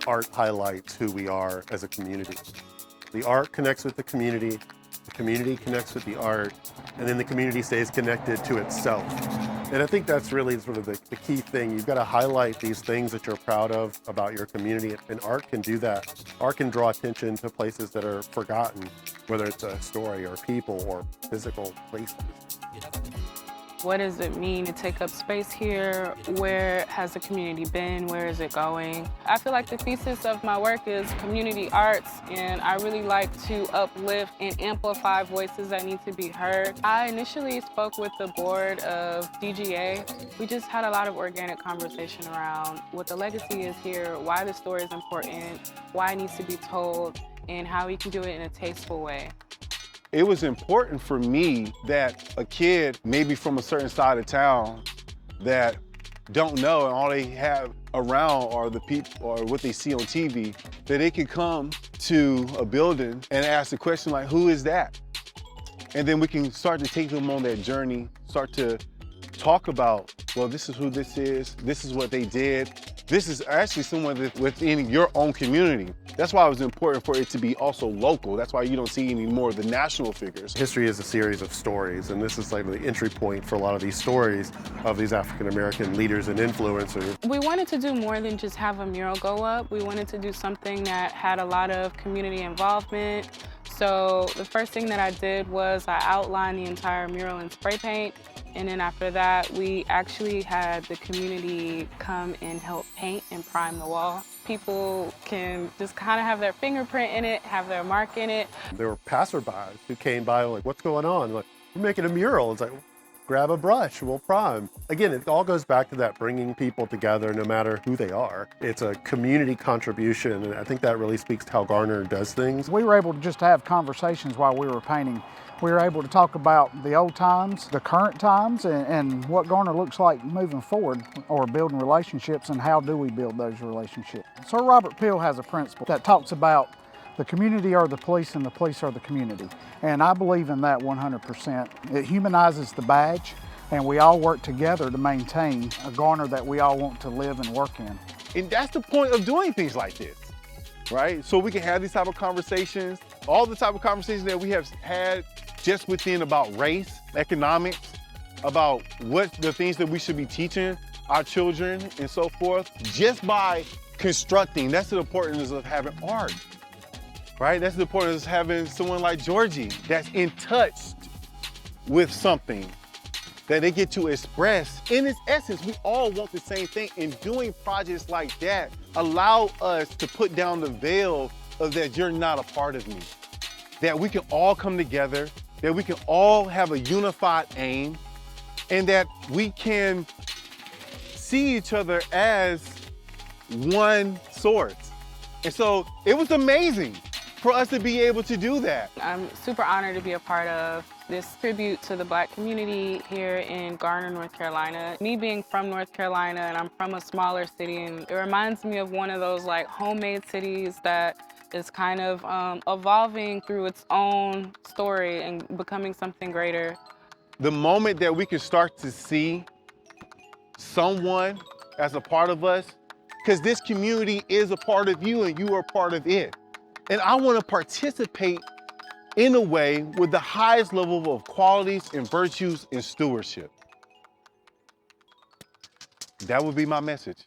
Art highlights who we are as a community. The art connects with the community connects with the art, and then the community stays connected to itself. And I think that's really sort of the key thing. You've got to highlight these things that you're proud of about your community, and art can do that. Art can draw attention to places that are forgotten, whether it's a story or people or physical places. What does it mean to take up space here? Where has the community been? Where is it going? I feel like the thesis of my work is community arts, and I really like to uplift and amplify voices that need to be heard. I initially spoke with the board of DGA. We just had a lot of organic conversation around what the legacy is here, why the story is important, why it needs to be told, and how we can do it in a tasteful way. It was important for me that a kid, maybe from a certain side of town, that don't know and all they have around are the people or what they see on TV, that they could come to a building and ask the question like, who is that? And then we can start to take them on that journey, start to talk about, well, this is who this is what they did. This is actually someone that's within your own community. That's why it was important for it to be also local. That's why you don't see any more of the national figures. History is a series of stories, and this is like the entry point for a lot of these stories of these African-American leaders and influencers. We wanted to do more than just have a mural go up. We wanted to do something that had a lot of community involvement. So the first thing that I did was I outlined the entire mural in spray paint. And then after that, we actually had the community come and help paint and prime the wall. People can just kind of have their fingerprint in it, have their mark in it. There were passerbys who came by like, what's going on? Like, we're making a mural. It's like, grab a brush, we'll prime. Again, it all goes back to that bringing people together no matter who they are. It's a community contribution, and I think that really speaks to how Garner does things. We were able to just have conversations while we were painting. We were able to talk about the old times, the current times, and what Garner looks like moving forward, or building relationships, and how do we build those relationships. Sir Robert Peel has a principle that talks about the community are the police and the police are the community. And I believe in that 100%. It humanizes the badge, and we all work together to maintain a Garner that we all want to live and work in. And that's the point of doing things like this, right? So we can have these type of conversations, all the type of conversations that we have had just within about race, economics, about what the things that we should be teaching our children and so forth, just by constructing. That's the importance of having art, right? That's the importance of having someone like Georgie that's in touch with something that they get to express. In its essence, we all want the same thing, and doing projects like that allow us to put down the veil of that you're not a part of me, that we can all come together, that we can all have a unified aim, and that we can see each other as one sort. And so it was amazing for us to be able to do that. I'm super honored to be a part of this tribute to the Black community here in Garner, North Carolina. Me being from North Carolina, and I'm from a smaller city, and it reminds me of one of those like homemade cities that is kind of evolving through its own story and becoming something greater. The moment that we can start to see someone as a part of us, because this community is a part of you and you are part of it. And I want to participate in a way with the highest level of qualities and virtues and stewardship. That would be my message.